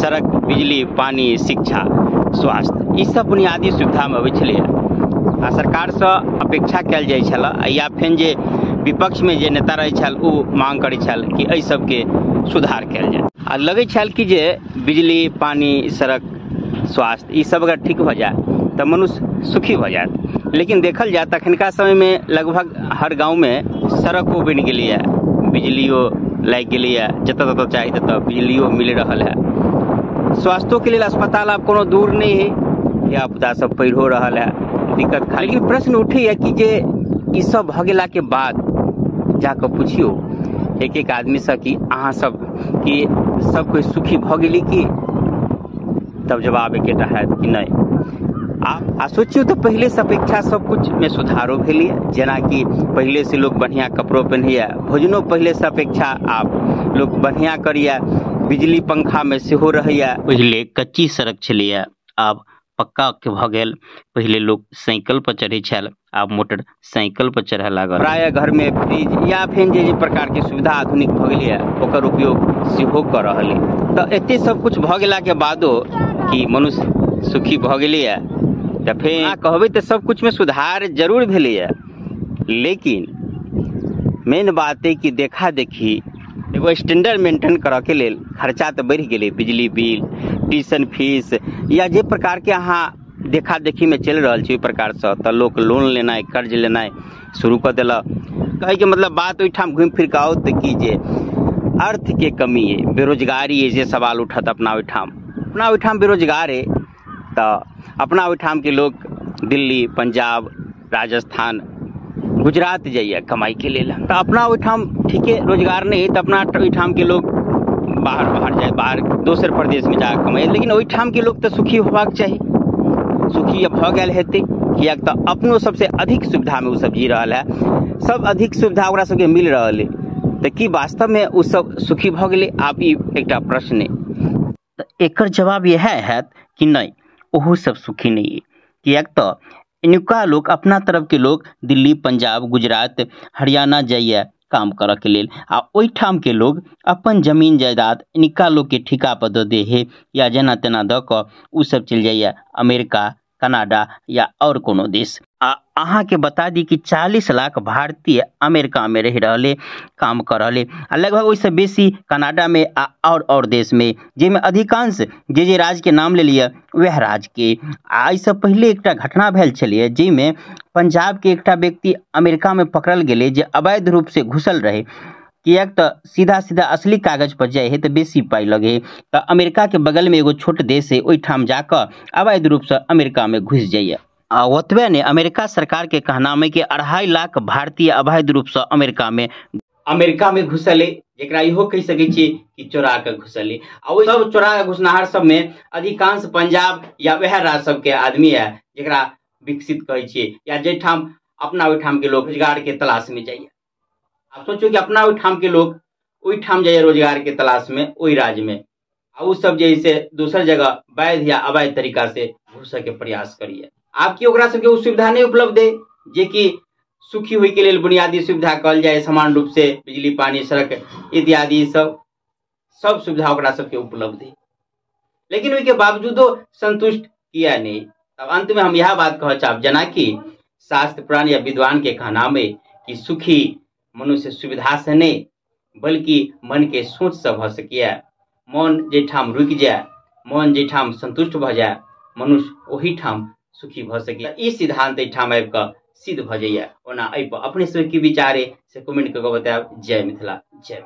सड़क, बिजली, पानी, शिक्षा, स्वास्थ्य, ई सब बुनियादी सुविधा में अबै छलै। आ सरकार से अपेक्षा कयल जाइ छल, या फेन जे विपक्ष में जे नेता रहै छल ओ मांग करै छल कि एहि सबके सुधार कयल जाय। आ लगै छल कि जे बिजली, पानी, सड़क, स्वास्थ्य ई सब अगर ठीक भऽ जाए तऽ मनुष्य सुखी भऽ जायत। लेकिन देखल जाए तखनका समय में लगभग हर गाँव में सड़को बनि गेलैए, बिजलियो लागि गेलैए, जतऽ ततऽ चाही ततऽ बिजलियो मिल रहल है। स्वास्थ्यों के लेल अस्पताल आब कोनो दूर नहीं है, या आपदा सब पैढ़ो रहल है, दिक्कत खाली। लेकिन प्रश्न उठैए कि जे ई सब भऽ गेला के बाद जाकऽ पुछियो एक एक आदमी से कि अहाँ सब कि सब कोई सुखी भऽ गेली कि, तब जवाब एकेटा हैत कि नहीं। आ सोचियो तो पहले से अपेक्षा सब कुछ में सुधारो भेलैए, जेना कि पहले से लोग बढ़िया कपड़ो पहिनैए, भोजनो पहले से अपेक्षा आब लोग बढ़िया करैए, बिजली पंखा में सेहो रहैए। पहले कच्ची सड़क छलैए, आब पक्का के भऽ गेल। पहले लोग साइकिल पर चढ़ै छल, आब मोटरसाइकिल पर चढ़े लागल। प्राय घर में फ्रिज या फेन जे प्रकार के सुविधा आधुनिक भऽ गेलैए ओकर उपयोग सेहो कऽ रहल है। तऽ एते सब कुछ भऽ गेला के बादो कि मनुष्य सुखी भऽ गेलैए, तऽ फेर कहबै तऽ सब कुछ में सुधार जरूर भेलैए। लेकिन मेन बात है कि देखा देखी एगो स्टैंडर्ड मेंटेन करऽ के लेल खर्चा तऽ बढ़ि गेलै। बिजली बिल, ट्यूशन फीस, या जे प्रकार के अहाँ देखा देखी में चलि रहल छै ओहि प्रकार से तऽ लोक लोन लेनाइ, कर्ज लेनाइ शुरू कऽ देलक। कहै के मतलब बात ओहिठाम घुमि फिर कऽ आओ तऽ कि जे अर्थ के कमी है, बेरोजगारी है, जे सवाल उठत अपना ओहिठाम बेरोजगार है तऽ अपना ओहिठाम के लोग दिल्ली, पंजाब, राजस्थान, गुजरात जाइए कमाई के लेल। तऽ अपना ओहिठाम ठीके रोजगार नहीं है तऽ अपना ओहिठाम के लोग बाहर जाए, बाहर दोसर प्रदेश में जाके कमाए। लेकिन ओहिठाम के लोग तऽ सुखी होबाक चाही, सुखी भऽ गेल हेतै, किएक तऽ अपनो सबसे अधिक सुविधा में ओ सब जी रहल है, सब अधिक सुविधा ओकरा सबके मिल रहल है, तऽ की वास्तव में ओ सब सुखी भऽ गेलै? आब ई एकटा प्रश्न है। तऽ एकर जवाब यह हैत कि नहीं, ओहो सब सुखी नहीं है। किएक तऽ एनुका लोग, अपना तरफ के लोग दिल्ली, पंजाब, गुजरात, हरियाणा जाइए काम करऽ के लेल, आ ओहिठाम के लोग अपन जमीन जायदाद निका लोग के ठिका पर दऽ दे है, या जेना तेना दऽ कऽ उ सब चलि जाइए अमेरिका, कनाडा या और कोनो देश। आ अहाँ के बता दी कि 40 लाख भारतीय अमेरिका में रह रहले, काम कर रहले, आ लगभग ओहिसँ बेसी कनाडा में आ और देश में, जाहिमे अधिकांश जे राज्य के नाम ले लिया वह राज्य के। आ एहिसँ पहले एकटा घटना भेल छलै जाहिमे पंजाब के एकटा व्यक्ति अमेरिका में पकड़ल गेलै जे अवैध रूप से घुसल रहे। किएक तऽ सीधा सीधा असली कागज पर जाए है तऽ बेसी पाई लगे है, तऽ अमेरिका के बगल में एगो छोट देश है, ओहिठाम जाकर अवैध रूप से अमेरिका में घुस जाइए। आ ओतबे ने, अमेरिका सरकार के कहना में कि 2.5 लाख भारतीय अवैध रूप से अमेरिका में घुसल है, जेकरा इहो कहि सकै छियै कि चोरा के घुसल है। आ ओहि सब चोरा के घुसनाहार सब में अधिकांश पंजाब या वह राज्य सब के आदमी है, जेकरा विकसित कहै छियै, या जेठाम अपना ओहिठाम के लोग रोजगार के तलाश में जाइए। आप सोचो कि अपना ओहिठाम के लोग ओहिठाम जाइए रोजगार के तलाश में ओहि राज्य में, आ उ सब जैसे दूसर जगह वैध या अवैध तरीका से घुसै के प्रयास करिए। आपकी ओकरा सबके उ सुविधा नहीं उपलब्ध है जे कि सुखी होय के लेल बुनियादी सुविधा कहल जाए, समान रूप से बिजली, पानी, सड़क इत्यादि सब सुविधा ओकरा सबके उपलब्ध है। लेकिन ओहि के बावजूदो संतुष्ट किया नहीं? तब अंत में हम यह बात कह चाहब, जना कि शास्त्र पुराण या विद्वान के कहना में कि सुखी मनुष्य सुविधा से नहीं बल्कि मन के सोच से भ सकिए। मन जेठाम रुकि जाए, मन जेठाम संतुष्ट भ जाए, मनुष्य ओही ठाम सुखी भ सकिए। ई सिद्धांत एठाम आबि कऽ सिद्ध भ जाइए। ओना एहि पर अपने सब की विचार है से कमेंट कऽ बताएब। जय मिथिला, जय।